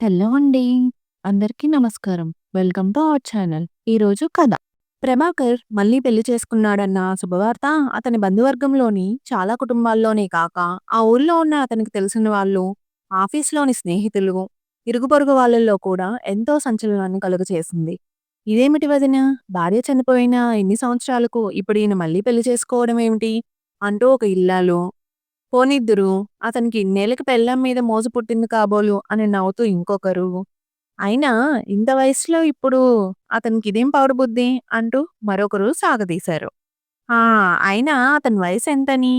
Hello అండి. అందరికీ నమస్కారం. Welcome to our channel. ఈరోజు కథ. ప్రభాకర్ మళ్ళీ పెళ్లి చేసుకున్నాడన్న శుభవార్త అతని బంధువర్గంలోని చాలా కుటుంబాల్లోనే కాక, ఆ ఊర్లో ఉన్న అతనికి తెలిసిన వాళ్ళు, ఆఫీస్‌లోని స్నేహితులు, ఇరుగు పొరుగు వాళ్ళల్లో కూడా ఎంతో సంచలనాన్ని కలుగచేసింది. ఇదేమిటి వదిన, భార్య చనిపోయిన ఇన్ని సంవత్సరాలకు ఇప్పుడు ఈయన మళ్ళీ పెళ్లి చేసుకోవడం ఏమిటి? అంటూ ఒక ఇల్లాలు, పోనిద్దురు. అతనికి ఇన్నేళ్ళకి పెళ్ళాం మీద మోజు పుట్టింది కాబోలు అని నవ్వుతూ ఇంకొకరు. అయినా ఇంత వయసులో ఇప్పుడు అతనికిదేం పౌరుబుద్ధి అంటూ మరొకరు సాగదీశారు. ఆ! అయినా అతని వయసెంతని?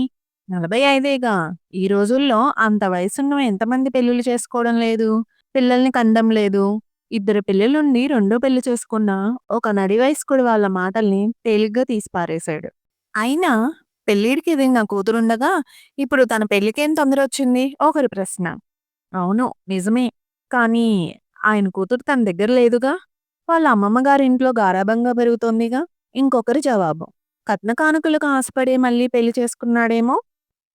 45 ఈ రోజుల్లో అంత వయసున్న ఎంతమంది పెళ్లిళ్ళు చేసుకోవడం లేదు? పిల్లల్ని కండం లేదు. ఇద్దరు పిల్లలుండి రెండో పెళ్లి చేసుకున్న ఒక నడి వయస్కుడు వాళ్ళ మాటల్ని తేలిగ్గా తీసి పారేశాడు. అయినా పెళ్ళిడికి ఎదిగిన కూతురుండగా, ఇప్పుడు తన పెళ్ళికేం తొందరొచ్చింది? ఒకరి ప్రశ్న. అవును, నిజమే. కానీ ఆయన కూతురు తన దగ్గర లేదుగా. వాళ్ళ అమ్మమ్మ గారింట్లో గారాబంగా పెరుగుతోందిగా. ఇంకొకరి జవాబు. కట్న కానుకలకు ఆశపడి మళ్ళీ పెళ్లి చేసుకున్నాడేమో?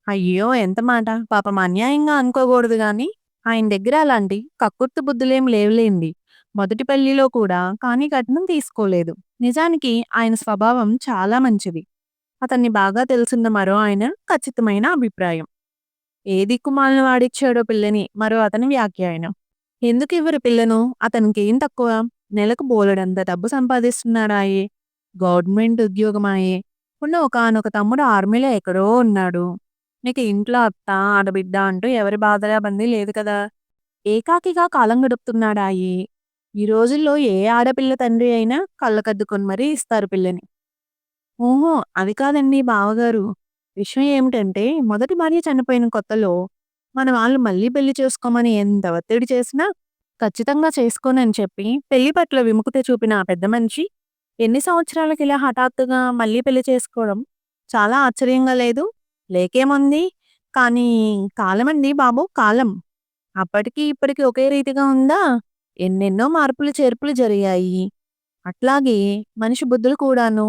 అయ్యో! ఎంత మాట. పాపం అన్యాయంగా అనుకోకూడదు గానీ, ఆయన దగ్గర అలాంటి కక్కుర్తి బుద్ధులేం లేవులెండి. మొదటి పెళ్లిలో కూడా కానీ కట్నం తీసుకోలేదు. నిజానికి ఆయన స్వభావం చాలా మంచిది. అతన్ని బాగా తెలుసున్న మరో ఆయన ఖచ్చితమైన అభిప్రాయం. ఏ దిక్కుమాలిన వాడిచ్చాడో పిల్లని మరో అతని వ్యాఖ్యానం. ఎందుకివ్వరు పిల్లను? అతనికేం తక్కువ? నెలకు బోలెడంత డబ్బు సంపాదిస్తున్నాడాయే. గవర్నమెంట్ ఉద్యోగమాయే. ఉన్న ఒకానొక తమ్ముడు ఆర్మీలో ఎక్కడో ఉన్నాడు. నీకు ఇంట్లో అత్త, ఆడబిడ్డ అంటూ ఎవరి బాధరాబందీ లేదు కదా! ఏకాకిగా కాలం గడుపుతున్నాడాయే. ఈ రోజుల్లో ఏ ఆడపిల్ల తండ్రి అయినా కళ్ళకద్దుకొని మరీ ఇస్తారు పిల్లని. ఓహో! అది కాదండి బావగారు. విషయం ఏమిటంటే, మొదటి భార్య చనిపోయిన కొత్తలో, మన వాళ్ళు మళ్ళీ పెళ్లి చేసుకోమని ఎంత ఒత్తిడి చేసినా, ఖచ్చితంగా చేసుకోనని చెప్పి, పెళ్లి పట్ల విముఖత చూపిన ఆ పెద్ద మనిషి, ఎన్ని సంవత్సరాలకిలా హఠాత్తుగా మళ్ళీ పెళ్లి చేసుకోవడం చాలా ఆశ్చర్యంగా లేదు? లేకేముంది? కానీ కాలమండి బాబు, కాలం. అప్పటికి ఇప్పటికి ఒకే రీతిగా ఉందా? ఎన్నెన్నో మార్పులు చేర్పులు జరిగాయి. అట్లాగే మనిషి బుద్ధులు కూడాను.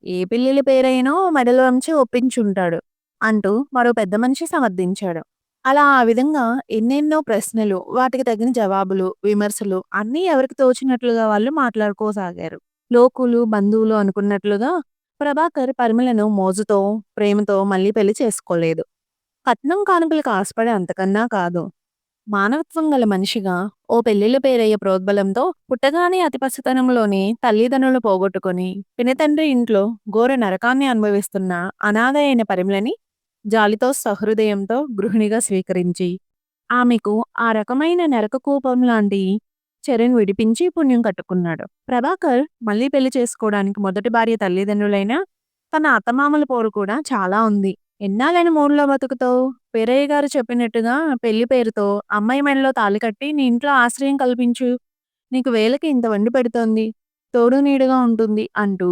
ఏ పిల్లిలి పేరైనో మెడలోంచి ఒప్పించుంటాడు అంటూ మరో పెద్ద మనిషి సమర్థించాడు. అలా ఆ విధంగా ఎన్నెన్నో ప్రశ్నలు, వాటికి తగిన జవాబులు, విమర్శలు అన్నీ ఎవరికి తోచినట్లుగా వాళ్ళు మాట్లాడుకోసాగారు. లోకులు, బంధువులు అనుకున్నట్లుగా ప్రభాకర్ పరిమళను మోజుతో, ప్రేమతో మళ్ళీ పెళ్లి చేసుకోలేదు. కట్నం కానుకలకు ఆశపడే అంతకన్నా కాదు. మానవత్వం గల మనిషిగా ఓ పెళ్ళిళ్ళ పేరయ్య ప్రోద్బలంతో పుట్టగానే అతి పసితనంలోనే తల్లిదండ్రులు పోగొట్టుకొని పినతండ్రి ఇంట్లో ఘోర నరకాన్ని అనుభవిస్తున్న అనాథ అయిన పరిమళని జాలితో సహృదయంతో గృహిణిగా స్వీకరించి ఆమెకు ఆ రకమైన నరక కూపం లాంటి చర్యను విడిపించి పుణ్యం కట్టుకున్నాడు. ప్రభాకర్ మళ్ళీ పెళ్లి చేసుకోవడానికి మొదటి భార్య తల్లిదండ్రులైన తన అత్తమామల పోరు కూడా చాలా ఉంది. ఎన్నాళ్ళని మూడులో బతుకుతావు? వీరయ్య గారు చెప్పినట్టుగా పెళ్లి పేరుతో అమ్మాయి మెడలో తాళి కట్టి నీ ఇంట్లో ఆశ్రయం కల్పించు. నీకు వేళకి ఇంత వండి పెడుతోంది. తోడు నీడుగా ఉంటుంది అంటూ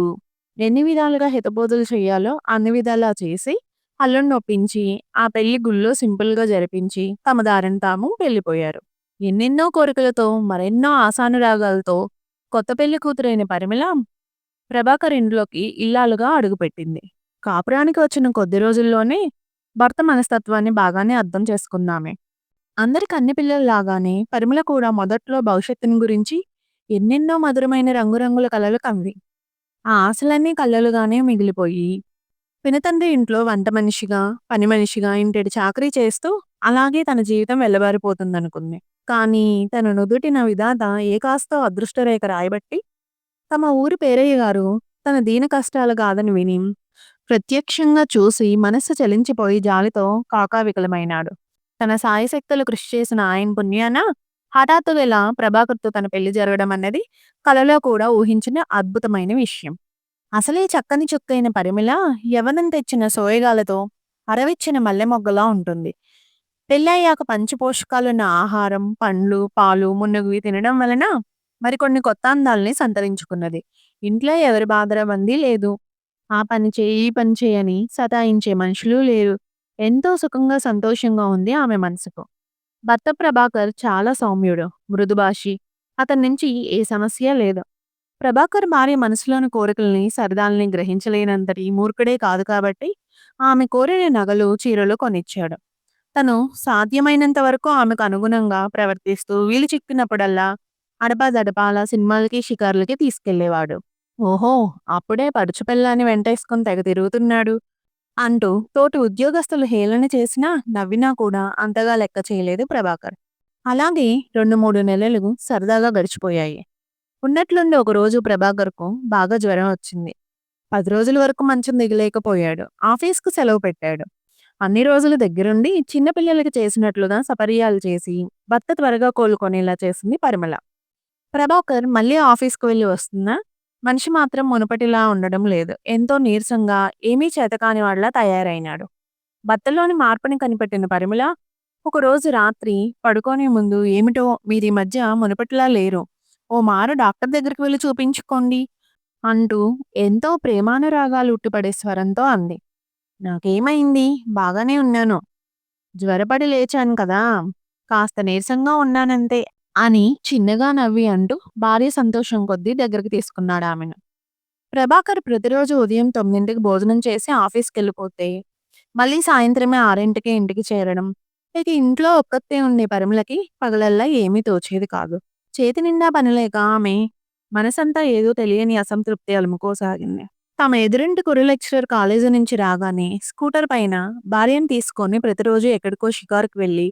ఎన్ని విధాలుగా హితబోధలు చెయ్యాలో అన్ని విధాలా చేసి అల్లుడిని ఒప్పించి ఆ పెళ్లి గుళ్ళో సింపుల్‌గా జరిపించి తమ దారిన తాము వెళ్ళిపోయారు. ఎన్నెన్నో కోరికలతో మరెన్నో ఆశానురాగాలతో కొత్త పెళ్లి కూతురైన పరిమళ ప్రభాకర్ ఇంట్లోకి ఇల్లాలుగా అడుగుపెట్టింది. కాపురానికి వచ్చిన కొద్ది రోజుల్లోనే భర్త మనస్తత్వాన్ని బాగానే అర్థం చేసుకుందామె. అందరికి అన్ని పిల్లల్లాగానే పరిమళ కూడా మొదట్లో భవిష్యత్తుని గురించి ఎన్నెన్నో మధురమైన రంగురంగుల కలలు కంది. ఆ ఆశలన్నీ కల్లలుగానే మిగిలిపోయి, పినతండ్రి ఇంట్లో వంట మనిషిగా, పని మనిషిగా ఇంటెడు చాకరీ చేస్తూ అలాగే తన జీవితం వెళ్లబారిపోతుందనుకుంది. కానీ తన నుదుటిన విధాత ఏ కాస్తో అదృష్టరేఖ రాయబట్టి తమ ఊరి పేరయ్య గారు తన దీన కష్టాలు కాదని విని, ప్రత్యక్షంగా చూసి మనస్సు చలించిపోయి జాలితో కాకావికలమైనాడు. తన శాయశక్తులు కృషి చేసిన ఆయన పుణ్యాన హఠాత్తుగా ఇలా ప్రభాకర్‌తో తన పెళ్లి జరగడం అన్నది కలలో కూడా ఊహించిన అద్భుతమైన విషయం. అసలే చక్కని చుక్కైన పరిమళ యవ్వనం తెచ్చిన సోయగాలతో అరవిచ్చిన మల్లె మొగ్గలా ఉంటుంది. పెళ్ళయ్యాక పంచ పోషకాలున్న ఆహారం, పండ్లు, పాలు మున్నగువి తినడం వలన మరికొన్ని కొత్త అందాల్ని సంతరించుకున్నది. ఇంట్లో ఎవరి బాదరబందీ లేదు. ఆ పని చెయ్యి, ఈ పని చెయ్యని సతాయించే మనుషులు లేరు. ఎంతో సుఖంగా, సంతోషంగా ఉంది ఆమె మనసుకు. భర్త ప్రభాకర్ చాలా సౌమ్యుడు, మృదుభాషి. అతని నుంచి ఏ సమస్య లేదు. ప్రభాకర్ భార్య మనసులోని కోరికల్ని, సరదాల్ని గ్రహించలేనంతటి మూర్ఖుడే కాదు కాబట్టి ఆమె కోరిన నగలు, చీరలు కొనిచ్చాడు. తను సాధ్యమైనంత వరకు ఆమెకు అనుగుణంగా ప్రవర్తిస్తూ వీలు చిక్కినప్పుడల్లా అడపాదడపా అలా సినిమాలకి, షికారులకి తీసుకెళ్ళేవాడు. ఓహో! అప్పుడే పడుచు పిల్లాన్ని వెంటేసుకొని తెగ తిరుగుతున్నాడు అంటూ తోటి ఉద్యోగస్తులు హేళన చేసినా, నవ్వినా కూడా అంతగా లెక్క చేయలేదు ప్రభాకర్. అలాగే 2, 3 నెలలు సరదాగా గడిచిపోయాయి. ఉన్నట్లుండి ఒకరోజు ప్రభాకర్‌కు బాగా జ్వరం వచ్చింది. 10 రోజుల వరకు మంచం దిగలేకపోయాడు. ఆఫీస్‌కు సెలవు పెట్టాడు. అన్ని రోజులు దగ్గరుండి చిన్న పిల్లలకి చేసినట్లుగా సపర్యాలు చేసి, భర్త త్వరగా కోలుకునేలా చేసింది పరిమళ. ప్రభాకర్ మళ్ళీ ఆఫీస్‌కు వెళ్లి వస్తున్నా, మనిషి మాత్రం మునుపటిలా ఉండడం లేదు. ఎంతో నీరసంగా, ఏమీ చేతకాని వాడిలా తయారైనాడు. భర్తలోని మార్పుని కనిపెట్టిన పరిమళ, ఒకరోజు రాత్రి పడుకోనే ముందు "ఏమిటో మీరీ మధ్య మునుపటిలా లేరు. ఓ మారు డాక్టర్ దగ్గరికి వెళ్లి చూపించుకోండి" అంటూ ఎంతో ప్రేమానురాగాలు ఉట్టిపడే స్వరంతో అంది. "నాకేమైంది? బాగానే ఉన్నాను. జ్వరపడి లేచాను కదా! కాస్త నీరసంగా ఉన్నానంతే" అని చిన్నగా నవ్వి అంటూ భార్య సంతోషం కొద్దీ దగ్గరికి తీసుకున్నాడామెను. ప్రభాకర్ ప్రతిరోజు ఉదయం 9కి భోజనం చేసి ఆఫీస్‌కెళ్ళిపోతే, మళ్ళీ సాయంత్రమే 6కే ఇంటికి చేరడం. ఇక ఇంట్లో ఒక్కతే ఉండే పరిమళకి పగలల్లా ఏమీ తోచేది కాదు. చేతి నిండా పనిలేక ఆమె మనసంతా ఏదో తెలియని అసంతృప్తి అలుముకోసాగింది. తమ ఎదురింటి కుర్ర లెక్చరర్ కాలేజీ నుంచి రాగానే స్కూటర్ పైన భార్యను తీసుకొని ప్రతిరోజు ఎక్కడికో షికారుకి వెళ్ళి,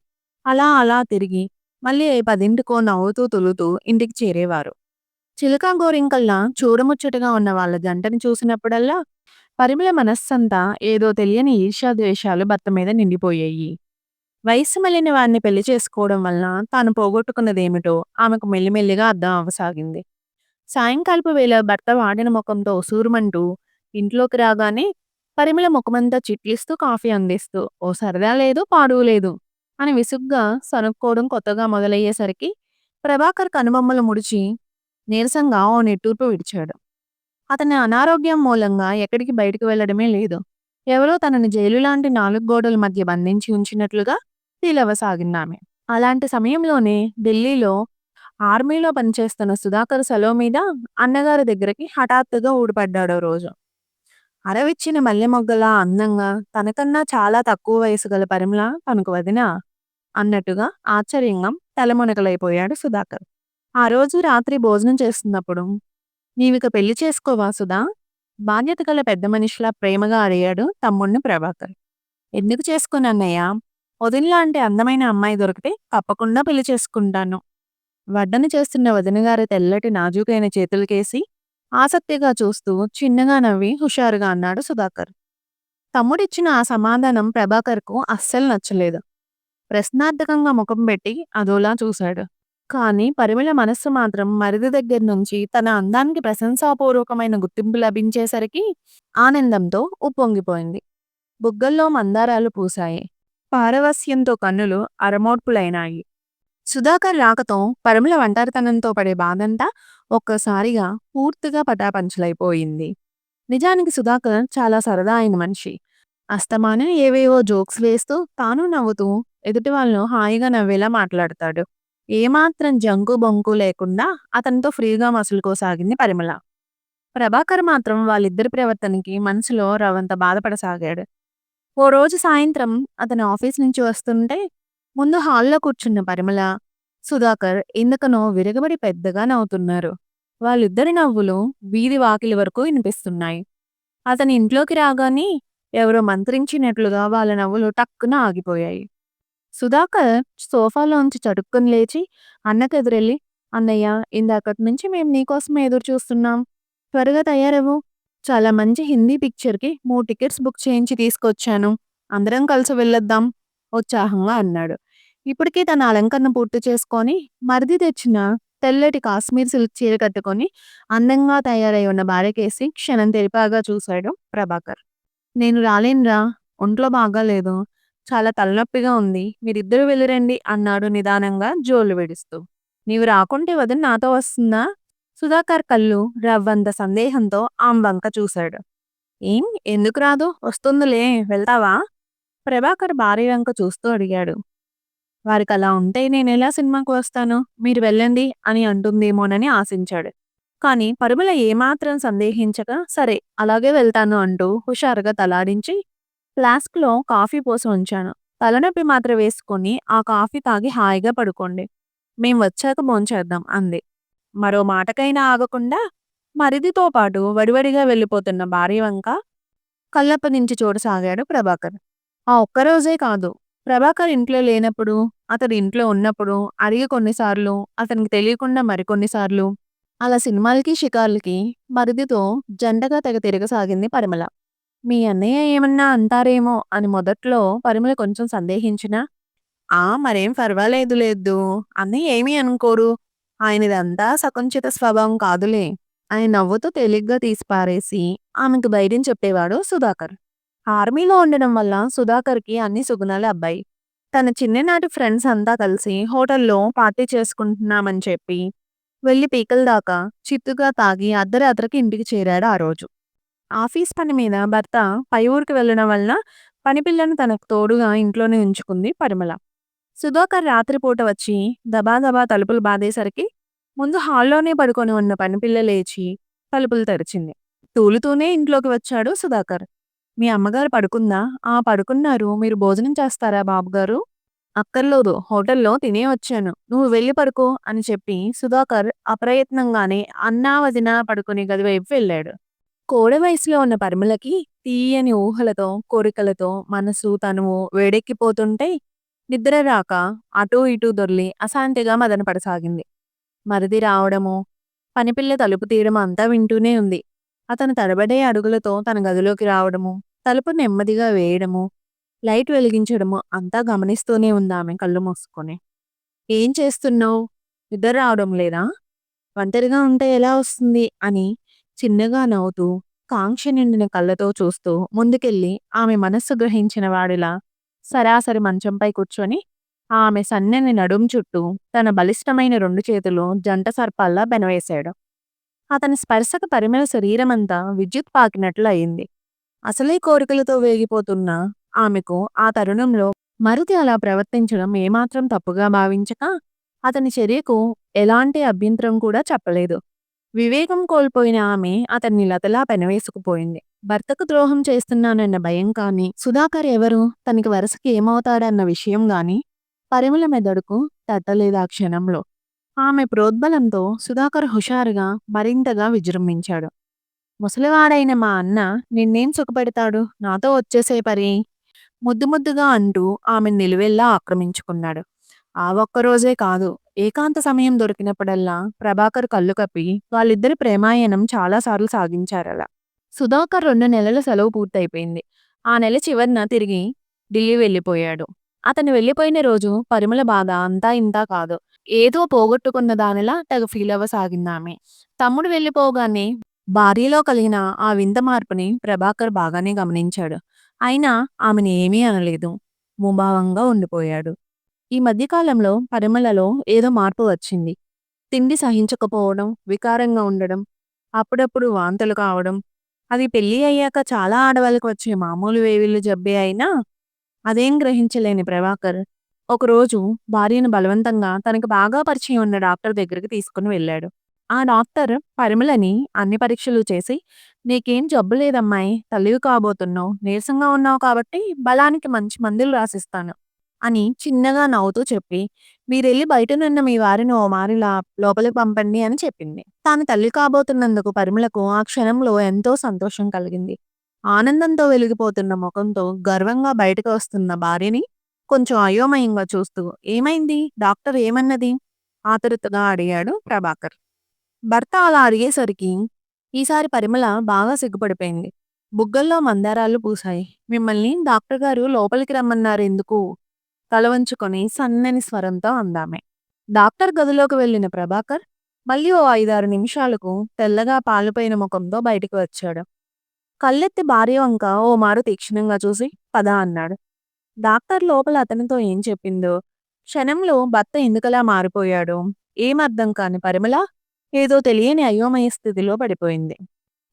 అలా అలా తిరిగి, మళ్ళీ 10కో నవ్వుతూ తులుతూ ఇంటికి చేరేవారు. చిలకా గోరింకల్లా చూడముచ్చటగా ఉన్న వాళ్ళ జంటని చూసినప్పుడల్లా పరిమళ మనస్సంతా ఏదో తెలియని ఈర్ష్యాద్వేషాలు భర్త మీద నిండిపోయాయి. వయస్సు మళ్ళిన వారిని పెళ్లి చేసుకోవడం వలన తాను పోగొట్టుకున్నదేమిటో ఆమెకు మెల్లిమెల్లిగా అర్థం అవ్వసాగింది. సాయంకాలపు వేళ భర్త వాడిన ముఖంతో ఉసూరుమంటూ ఇంట్లోకి రాగానే పరిమళ ముఖమంతా చిట్లిస్తూ కాఫీ అందిస్తూ "ఓ సరదా లేదు, పాడు లేదు" అని విసుగ్గా సనుక్కోవడం కొత్తగా మొదలయ్యేసరికి ప్రభాకర్ కనుబొమ్మలు ముడిచి నీరసంగా ఓ నిట్టూర్పు విడిచాడు. అతని అనారోగ్యం మూలంగా ఎక్కడికి బయటికి వెళ్లడమే లేదు. ఎవరో తనని జైలు లాంటి 4 గోడల మధ్య బంధించి ఉంచినట్లుగా ఫీలవ్వసాగిందామె. అలాంటి సమయంలోనే ఢిల్లీలో ఆర్మీలో పనిచేస్తున్న సుధాకర్ సెలవు మీద అన్నగారి దగ్గరికి హఠాత్తుగా ఊడిపడ్డాడో రోజు. అరవిచ్చిన మల్లె మొగ్గలా అందంగా, తనకన్నా చాలా తక్కువ వయసు గల పరిమళ తనకు వదినా అన్నట్టుగా ఆశ్చర్యంగా తలమునకలైపోయాడు సుధాకర్. ఆ రోజు రాత్రి భోజనం చేస్తున్నప్పుడు "నీవిక పెళ్లి చేసుకోవా సుధా?" బాధ్యత గల పెద్ద మనిషిలా ప్రేమగా అడిగాడు తమ్ముణ్ణి ప్రభాకర్. "ఎందుకు చేసుకోనన్నయ్యా? వదినలాంటి అందమైన అమ్మాయి దొరికితే తప్పకుండా పెళ్లి చేసుకుంటాను." వడ్డన చేస్తున్న వదినగారి తెల్లటి నాజూకైన చేతులకేసి ఆసక్తిగా చూస్తూ చిన్నగా నవ్వి హుషారుగా అన్నాడు సుధాకర్. తమ్ముడిచ్చిన ఆ సమాధానం ప్రభాకర్‌కు అస్సలు నచ్చలేదు. ప్రశ్నార్థకంగా ముఖం పెట్టి అదోలా చూశాడు. కానీ పరిమళ మనస్సు మాత్రం మరిది దగ్గర నుంచి తన అందానికి ప్రశంసాపూర్వకమైన గుర్తింపు లభించేసరికి ఆనందంతో ఉప్పొంగిపోయింది. బుగ్గల్లో మందారాలు పూసాయి. పారవస్యంతో కన్నులు అరమోడ్పులైనాయి. సుధాకర్ రాకతో పరిమళ ఒంటరితనంతో పడే బాధంతా ఒక్కసారిగా పూర్తిగా పటాపంచలైపోయింది. నిజానికి సుధాకర్ చాలా సరదా అయిన మనిషి. అస్తమానం ఏవేవో జోక్స్ వేస్తూ, తాను నవ్వుతూ ఎదుటి వాళ్ళను హాయిగా నవ్వేలా మాట్లాడతాడు. ఏమాత్రం జంకు బొంకు లేకుండా అతనితో ఫ్రీగా మసులుకోసాగింది పరిమళ. ప్రభాకర్ మాత్రం వాళ్ళిద్దరి ప్రవర్తనకి మనసులో రవంత బాధపడసాగాడు. ఓ రోజు సాయంత్రం అతను ఆఫీస్ నుంచి వస్తుంటే ముందు హాల్లో కూర్చున్న పరిమళ, సుధాకర్ ఎందుకనో విరగబడి పెద్దగా నవ్వుతున్నారు. వాళ్ళిద్దరి నవ్వులు వీధి వాకిలి వరకు వినిపిస్తున్నాయి. అతని ఇంట్లోకి రాగానే ఎవరో మంత్రించినట్లుగా వాళ్ళ నవ్వులు టక్కున ఆగిపోయాయి. సుధాకర్ సోఫాలోంచి చటుక్కుని లేచి అన్నకెదురెళ్ళి, "అన్నయ్య, ఇందాకటి నుంచి మేము నీకోసమే ఎదురు చూస్తున్నాం. త్వరగా తయారవ్వు. చాలా మంచి హిందీ పిక్చర్‌కి 3 టికెట్స్ బుక్ చేయించి తీసుకొచ్చాను. అందరం కలిసి వెళ్ళొద్దాం" ఉత్సాహంగా అన్నాడు. ఇప్పటికే తన అలంకరణ పూర్తి చేసుకొని, మరిది తెచ్చిన తెల్లటి కాశ్మీర్ సిల్క్ చీర కట్టుకొని అందంగా తయారై ఉన్న భార్యకేసి క్షణం తెరిపాగా చూశాడు ప్రభాకర్. "నేను రాలేనురా. ఒంట్లో బాగాలేదు. చాలా తలనొప్పిగా ఉంది. మీరిద్దరూ వెళ్ళిరండి" అన్నాడు నిదానంగా జోళ్లు విడుస్తూ. "నీవు రాకుంటే వదిన నాతో వస్తుందా?" సుధాకర్ కళ్ళు రవ్వంత సందేహంతో ఆమె వంక చూశాడు. "ఏం, ఎందుకు రాదు? వస్తుందిలే. వెళ్తావా?" ప్రభాకర్ భార్య వంక చూస్తూ అడిగాడు. "వారికలా ఉంటే నేనెలా సినిమాకు వస్తాను? మీరు వెళ్ళండి" అని అంటుందేమోనని ఆశించాడు. కానీ పరిమళ ఏమాత్రం సందేహించక "సరే, అలాగే వెళ్తాను" అంటూ హుషారుగా తలాడించి, "ఫ్లాస్క్‌లో కాఫీ పోసి ఉంచాను. తలనొప్పి మాత్ర వేసుకొని ఆ కాఫీ తాగి హాయిగా పడుకోండి. మేం వచ్చాక భోంచేద్దాం అంది. మరో మాటకైనా ఆగకుండా మరిదితో పాటు వడివడిగా వెళ్ళిపోతున్న భార్య వంక కళ్ళప్పగించి చూడసాగాడు ప్రభాకర్. ఆ ఒక్కరోజే కాదు, ప్రభాకర్ ఇంట్లో లేనప్పుడు, అతడు ఇంట్లో ఉన్నప్పుడు, అడిగి కొన్నిసార్లు, అతనికి తెలియకుండా మరికొన్నిసార్లు, అలా సినిమాలకి, షికార్లకి మరిదితో జంటగా తెగ తిరగసాగింది పరిమళ. మీ అన్నయ్య ఏమన్నా అంటారేమో అని మొదట్లో పరిమళ కొంచెం సందేహించినా, మరేం పర్వాలేదు లేదు. అన్నయ్య ఏమీ అనుకోరు. ఆయనదంతా సకుంచిత స్వభావం కాదులే అని నవ్వుతూ తేలిగ్గా తీసిపారేసి ఆమెకు ధైర్యం చెప్పేవాడు సుధాకర్. ఆర్మీలో ఉండడం వల్ల సుధాకర్‌కి అన్ని సుగుణాలే అబ్బాయి. తన చిన్ననాటి ఫ్రెండ్స్ అంతా కలిసి హోటల్‌లో పార్టీ చేసుకుంటున్నామని చెప్పి, వెళ్లి పీకల దాకా చిత్తుగా తాగి అర్ధరాత్రికి ఇంటికి చేరాడు ఆ రోజు. ఆఫీస్ పని మీద భర్త పై ఊరికి వెళ్ళడం వలన పని పిల్లను తనకు తోడుగా ఇంట్లోనే ఉంచుకుంది పరిమళ. సుధాకర్ రాత్రిపూట వచ్చి దబాదబా తలుపులు బాదేసరికి ముందు హాల్లోనే పడుకొని ఉన్న పనిపిల్ల లేచి తలుపులు తెరిచింది. తూలుతూనే ఇంట్లోకి వచ్చాడు సుధాకర్. మీ అమ్మగారు పడుకుందా? పడుకున్నారు. మీరు భోజనం చేస్తారా బాబుగారు? అక్కర్లేదు. హోటల్‌లో తినే వచ్చాను. నువ్వు వెళ్ళి పడుకో అని చెప్పి సుధాకర్ అప్రయత్నంగానే అన్నా, వదినా పడుకునే గది వైపు వెళ్ళాడు. కోడె వయసులో ఉన్న పరిమళకి తీయని ఊహలతో, కోరికలతో మనసు, తనువు వేడెక్కిపోతుంటే నిద్ర రాక అటూ ఇటూ దొర్లి అశాంతిగా మదనపడసాగింది. మరిది రావడమో, పనిపిల్ల తలుపు తీయడమో అంతా వింటూనే ఉంది. అతను తడబడే అడుగులతో తన గదిలోకి రావడము, తలుపు నెమ్మదిగా వేయడము, లైట్ వెలిగించడము అంతా గమనిస్తూనే ఉందామె కళ్ళు మూసుకొని. "ఏం చేస్తున్నావు? నిద్ర రావడం లేదా? ఒంటరిగా ఉంటే ఎలా వస్తుంది?" అని చిన్నగా నవ్వుతూ, కాంక్ష నిండిన కళ్ళతో చూస్తూ ముందుకెళ్ళి ఆమె మనస్సు గ్రహించిన వాడిలా సరాసరి మంచంపై కూర్చొని ఆమె సన్నని నడుం చుట్టూ తన బలిష్టమైన 2 చేతులు జంట సర్పాల్లా పెనవేశాడు. అతని స్పర్శకు పరిమళ శరీరమంతా విద్యుత్ పాకినట్లు అయింది. అసలే కోరికలతో వేగిపోతున్న ఆమెకు ఆ తరుణంలో మరుది అలా ప్రవర్తించడం ఏమాత్రం తప్పుగా భావించక అతని చర్యకు ఎలాంటి అభ్యంతరం కూడా చెప్పలేదు. వివేకం కోల్పోయిన ఆమె అతన్ని లతలా పెనవేసుకుపోయింది. భర్తకు ద్రోహం చేస్తున్నానన్న భయం కానీ, సుధాకర్ ఎవరు, తనకి వరసకి ఏమవుతాడన్న విషయం గాని పరిమళ మెదడుకు తట్టలేదు ఆ క్షణంలో. ఆమె ప్రోద్బలంతో సుధాకర్ హుషారుగా మరింతగా విజృంభించాడు. ముసలివాడైన మా అన్న నిన్నేం సుఖపెడతాడు? నాతో వచ్చేసే పరి ముద్దు ముద్దుగా అంటూ ఆమెను నిలువెల్లా ఆక్రమించుకున్నాడు. ఆ ఒక్కరోజే కాదు, ఏకాంత సమయం దొరికినప్పుడల్లా ప్రభాకర్ కళ్ళు కప్పి వాళ్ళిద్దరి ప్రేమాయణం చాలాసార్లు సాగించారలా. సుధాకర్ 2 నెలల సెలవు పూర్తయిపోయింది. ఆ నెల చివరన తిరిగి ఢిల్లీ వెళ్ళిపోయాడు. అతను వెళ్ళిపోయిన రోజు పరిమళ బాధ అంతా ఇంతా కాదు. ఏదో పోగొట్టుకున్న దానిలా తెగ ఫీలవ్వసాగిందామె. తమ్ముడు వెళ్ళిపోగానే భార్యలో కలిగిన ఆ వింత మార్పుని ప్రభాకర్ బాగానే గమనించాడు. అయినా ఆమెను ఏమీ అనలేదు. ముభావంగా ఉండిపోయాడు. ఈ మధ్యకాలంలో పరిమళలో ఏదో మార్పు వచ్చింది. తిండి సహించకపోవడం, వికారంగా ఉండడం, అప్పుడప్పుడు వాంతులు కావడం. అది పెళ్లి అయ్యాక చాలా ఆడవాళ్ళకి వచ్చే మామూలు వేవిళ్ళు జబ్బే అయినా అదేం గ్రహించలేని ప్రభాకర్ ఒకరోజు భార్యను బలవంతంగా తనకు బాగా పరిచయం ఉన్న డాక్టర్ దగ్గరికి తీసుకుని వెళ్ళాడు. ఆ డాక్టర్ పరిమళని అన్ని పరీక్షలు చేసి, "నీకేం జబ్బు లేదమ్మాయి, తల్లివి కాబోతున్నావు, నీరసంగా ఉన్నావు కాబట్టి బలానికి మంచి మందులు రాసిస్తాను" అని చిన్నగా నవ్వుతూ చెప్పి, "మీరెళ్ళి బయటనున్న మీ వారిని ఓ మారిలా లోపలికి పంపండి" అని చెప్పింది. తాను తల్లి కాబోతున్నందుకు పరిమళకు ఆ క్షణంలో ఎంతో సంతోషం కలిగింది. ఆనందంతో వెలిగిపోతున్న ముఖంతో గర్వంగా బయటకు వస్తున్న భార్యని కొంచెం అయోమయంగా చూస్తూ, "ఏమైంది? డాక్టర్ ఏమన్నది?" ఆతృతగా అడిగాడు ప్రభాకర్. భర్త అలా అడిగేసరికి ఈసారి పరిమళ బాగా సిగ్గుపడిపోయింది. బుగ్గల్లో మందారాలు పూసాయి. "మిమ్మల్ని డాక్టర్ గారు లోపలికి రమ్మన్నారెందుకు?" తల వంచుకొని సన్నని స్వరంతో అందామె. డాక్టర్ గదిలోకి వెళ్ళిన ప్రభాకర్ మళ్ళీ ఓ 5-6 నిమిషాలకు తెల్లగా పాలిపోయిన ముఖంతో బయటికి వచ్చాడు. కళ్ళెత్తి భార్య వంక ఓ మారు తీక్షణంగా చూసి, "పద" అన్నాడు. డాక్టర్ లోపల అతనితో ఏం చెప్పిందో, క్షణంలో భర్త ఎందుకలా మారిపోయాడో ఏం అర్థం కాని పరిమళ ఏదో తెలియని అయోమయ స్థితిలో పడిపోయింది.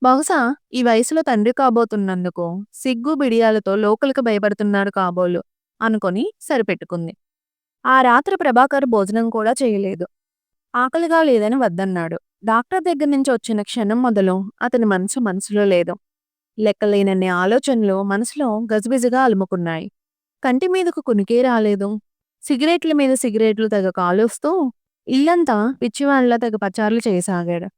బహుశా ఈ వయసులో తండ్రి కాబోతున్నందుకు సిగ్గు బిడియాలతో లోకలికి భయపడుతున్నాడు కాబోలు అనుకొని సరిపెట్టుకుంది. ఆ రాత్రి ప్రభాకర్ భోజనం కూడా చేయలేదు. ఆకలిగా లేదని వద్దన్నాడు. డాక్టర్ దగ్గర నుంచి వచ్చిన క్షణం మొదలు అతని మనసులో లేదు. లెక్కలేనన్ని ఆలోచనలు మనసులో గజిబిజిగా అలుముకున్నాయి. కంటి మీదకు కునికే రాలేదు. సిగరెట్ల మీద సిగరెట్లు తెగ కాలుస్తూ ఇల్లంతా పిచ్చివాడిలా తెగ పచార్లు చేయసాగాడు.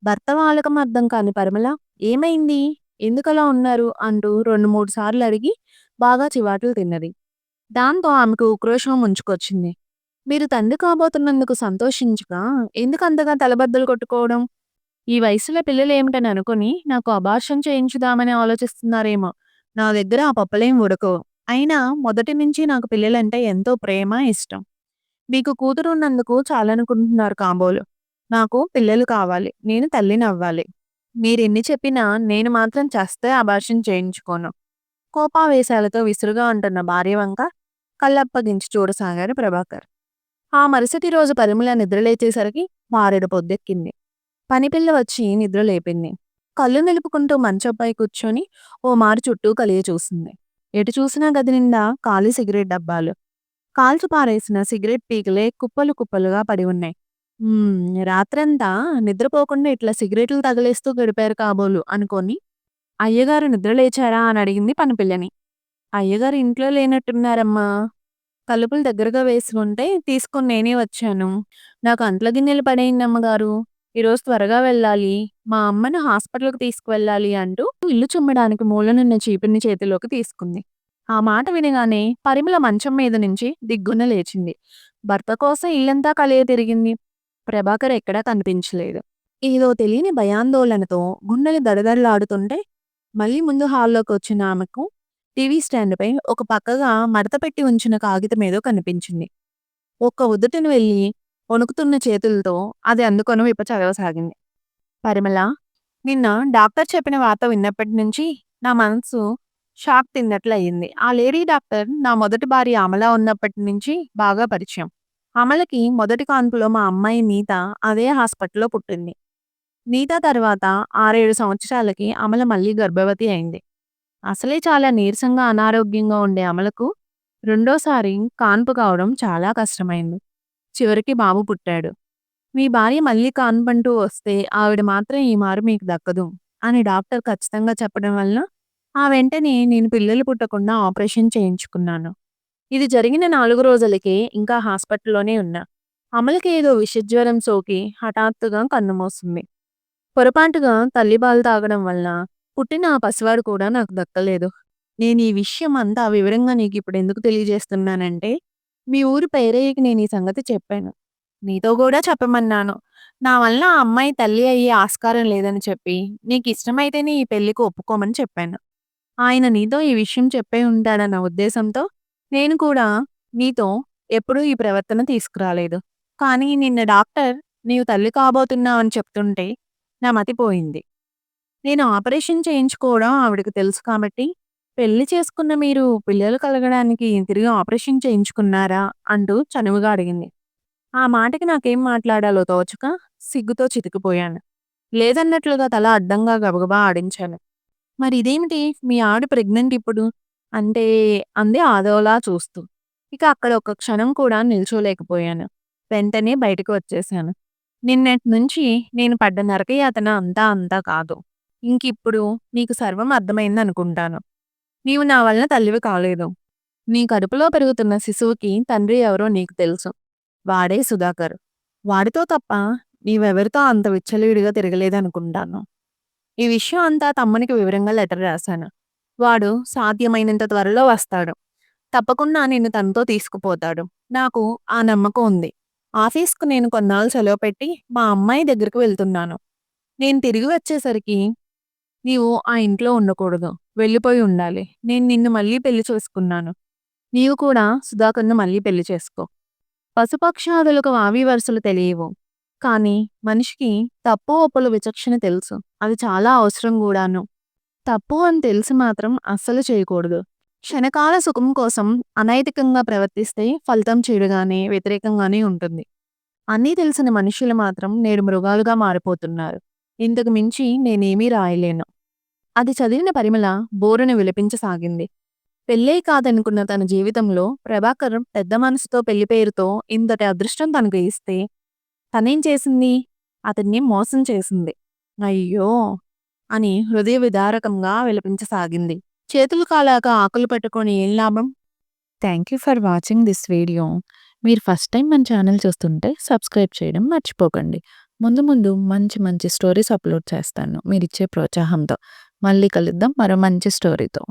భర్త వాలకం అర్థం కాని పరిమళ "ఏమైంది? ఎందుకలా ఉన్నారు?" అంటూ 2, 3 సార్లు అడిగి బాగా చివాట్లు తిన్నది. దాంతో ఆమెకు ఉక్రోషం ముంచుకొచ్చింది. "మీరు తండ్రి కాబోతున్నందుకు సంతోషించక ఎందుకంతగా తలబద్దలు కొట్టుకోవడం? ఈ వయసులో పిల్లలేమిటని అనుకుని నాకు అబార్షన్ చేయించుదామని ఆలోచిస్తున్నారేమో. నా దగ్గర ఆ పప్పులేం ఉడకవు. అయినా మొదటి నుంచి నాకు పిల్లలంటే ఎంతో ప్రేమ, ఇష్టం. మీకు కూతురున్నందుకు చాలనుకుంటున్నారు కాబోలు. నాకు పిల్లలు కావాలి. నేను తల్లినవ్వాలి. మీరెన్ని చెప్పినా నేను మాత్రం చస్తే అబార్షన్ చేయించుకోను." కోపావేశాలతో విసురుగా అంటున్న భార్య వంక కళ్ళప్పగించి చూడసాగాడు ప్రభాకర్. ఆ మరుసటి రోజు పరిమళ నిద్రలేచేసరికి మారెడు పొద్దెక్కింది. పనిపిల్ల వచ్చి నిద్ర లేపింది. కళ్ళు నిలుపుకుంటూ మంచంపై కూర్చొని ఓ మారు చుట్టూ కలియ చూసింది. ఎటు చూసినా గది నిండా ఖాళీ సిగరెట్ డబ్బాలు. కాల్చి పారేసిన సిగరెట్ పీకలే కుప్పలు కుప్పలుగా పడి ఉన్నాయి. రాత్రంతా నిద్రపోకుండా ఇట్లా సిగరెట్లు తగిలేస్తూ గడిపారు కాబోలు అనుకోని అయ్యగారు నిద్రలేచారా అని అడిగింది పనిపిల్లని. అయ్యగారు ఇంట్లో లేనట్టున్నారమ్మా. తలుపులు దగ్గరగా వేసి ఉంటే తీసుకొని నేనే వచ్చాను. నాకు అంట్ల గిన్నెలు పడేయండి అమ్మగారు. ఈరోజు త్వరగా వెళ్ళాలి. మా అమ్మను హాస్పిటల్‌కి తీసుకువెళ్ళాలి అంటూ ఇల్లు చిమ్మడానికి మూలనున్న చీపురుని చేతిలోకి తీసుకుంది. ఆ మాట వినగానే పరిమళ మంచం మీద నుంచి దిగ్గున లేచింది. భర్త కోసం ఇల్లంతా కలియ తిరిగింది. ప్రభాకర్ ఎక్కడా కనిపించలేదు. ఏదో తెలియని భయాందోళనతో గుండెలు దడదడలాడుతుంటే మళ్ళీ ముందు హాల్లోకొచ్చిన ఆమెకు టీవీ స్టాండ్‌పై ఒక పక్కగా మడతపెట్టి ఉంచిన కాగితమేదో కనిపించింది. ఒక్క ఉదుటున వెళ్ళి వణుకుతున్న చేతులతో అది అందుకొని చదవసాగింది. పరిమళ, నిన్న డాక్టర్ చెప్పిన వార్త విన్నప్పటి నుంచి నా మనసు షాక్ తిన్నట్లయింది. ఆ లేడీ డాక్టర్ నా మొదటి భార్య అమల ఉన్నప్పటి నుంచి బాగా పరిచయం. అమలకి మొదటి కాన్పులో మా అమ్మాయి నీత అదే హాస్పిటల్‌లో పుట్టింది. నీత తర్వాత 6, 7 సంవత్సరాలకి అమల మళ్ళీ గర్భవతి అయింది. అసలే చాలా నీరసంగా, అనారోగ్యంగా ఉండే అమలకు రెండోసారి కాన్పు కావడం చాలా కష్టమైంది. చివరికి బాబు పుట్టాడు. "మీ భార్య మళ్ళీ కాన్పంటూ వస్తే ఆవిడ మాత్రం ఈ మారు మీకు దక్కదు" అని డాక్టర్ ఖచ్చితంగా చెప్పడం వలన ఆ వెంటనే నేను పిల్లలు పుట్టకుండా ఆపరేషన్ చేయించుకున్నాను. ఇది జరిగిన 4 రోజులకే ఇంకా హాస్పిటల్‌లోనే ఉన్నా. అమలకి ఏదో విషజ్వరం సోకి హఠాత్తుగా కన్నుమూసింది. పొరపాటుగా తల్లిపాలు తాగడం వల్ల పుట్టిన ఆ పసివాడు కూడా నాకు దక్కలేదు. నేనీ విషయం అంతా వివరంగా నీకిప్పుడెందుకు తెలియజేస్తున్నానంటే, మీ ఊరి పైరయ్యకి నేనీ సంగతి చెప్పాను. నీతో గూడా చెప్పమన్నాను. నా వల్ల ఆ అమ్మాయి తల్లి అయ్యే ఆస్కారం లేదని చెప్పి, నీకిష్టమైతేనే ఈ పెళ్ళికి ఒప్పుకోమని చెప్పాను. ఆయన నీతో ఈ విషయం చెప్పే ఉంటాడన్న ఉద్దేశంతో, నేను కూడా నీతో ఎప్పుడూ ఈ ప్రవర్తన తీసుకురాలేదు. కానీ నిన్న డాక్టర్ నీవు తల్లి కాబోతున్నావని చెప్తుంటే నా మతి పోయింది. నేను ఆపరేషన్ చేయించుకోవడం ఆవిడకి తెలుసు కాబట్టి, "పెళ్లి చేసుకున్న మీరు పిల్లలు కలగడానికి తిరిగి ఆపరేషన్ చేయించుకున్నారా?" అంటూ చనువుగా అడిగింది. ఆ మాటకి నాకేం మాట్లాడాలో తోచక సిగ్గుతో చితికిపోయాను. లేదన్నట్లుగా తల అడ్డంగా గబగబా ఆడించాను. "మరి ఇదేమిటి మీ ఆవిడ ప్రెగ్నెంట్ ఇప్పుడు" అంటే అంది ఆదోలా చూస్తూ. ఇక అక్కడ ఒక్క క్షణం కూడా నిల్చోలేకపోయాను. వెంటనే బయటకు వచ్చేశాను. నిన్నటి నుంచి నేను పడ్డ నరకయాతన అంతా అంతా కాదు. ఇంకిప్పుడు నీకు సర్వం అర్థమైందనుకుంటాను. నీవు నా వలన తల్లివి కాలేదు. నీ కడుపులో పెరుగుతున్న శిశువుకి తండ్రి ఎవరో నీకు తెలుసు. వాడే సుధాకర్. వాడితో తప్ప నీవెవరితో అంత విచ్చలవిడిగా తిరగలేదనుకుంటాను. ఈ విషయం అంతా తమ్మునికి వివరంగా లెటర్ రాశాను. వాడు సాధ్యమైనంత త్వరలో వస్తాడు. తప్పకుండా నిన్ను తనతో తీసుకుపోతాడు. నాకు ఆ నమ్మకం ఉంది. ఆఫీస్‌కు నేను కొన్నాళ్ళు సెలవు పెట్టి మా అమ్మాయి దగ్గరికి వెళ్తున్నాను. నేను తిరిగి వచ్చేసరికి నీవు ఆ ఇంట్లో ఉండకూడదు. వెళ్ళిపోయి ఉండాలి. నేను నిన్ను మళ్ళీ పెళ్లి చేసుకున్నాను. నీవు కూడా సుధాకర్‌ను మళ్ళీ పెళ్లి చేసుకో. పశుపక్షాదులకు వావి వరుసలు తెలియవు. కానీ మనిషికి తప్పు ఒప్పుల విచక్షణ తెలుసు. అది చాలా అవసరం గూడాను. తప్పు అని తెలిసి మాత్రం అస్సలు చేయకూడదు. క్షణకాల సుఖం కోసం అనైతికంగా ప్రవర్తిస్తే ఫలితం చెడుగానే, వ్యతిరేకంగానే ఉంటుంది. అన్నీ తెలిసిన మనుషులు మాత్రం నేడు మృగాలుగా మారిపోతున్నారు. ఇంతకు మించి నేనేమీ రాయలేను. అది చదివిన పరిమళ బోరున విలపించసాగింది. పెళ్ళే కాదనుకున్న తన జీవితంలో ప్రభాకర్ పెద్ద మనసుతో పెళ్లి పేరుతో ఇంతటి అదృష్టం తనకు ఇస్తే తనేం చేసింది? అతన్ని మోసం చేసింది. అయ్యో! అని హృదయ విదారకంగా విలపించసాగింది. చేతులు కాలాక ఆకులు పట్టుకొని ఏం లాభం? Thank you for watching this video. మీరు ఫస్ట్ టైం మన ఛానల్ చూస్తుంటే సబ్స్క్రైబ్ చేయడం మర్చిపోకండి. ముందు ముందు మంచి మంచి స్టోరీస్ అప్లోడ్ చేస్తాను మీరిచ్చే ప్రోత్సాహంతో. మళ్ళీ కలుద్దాం మరో మంచి స్టోరీతో.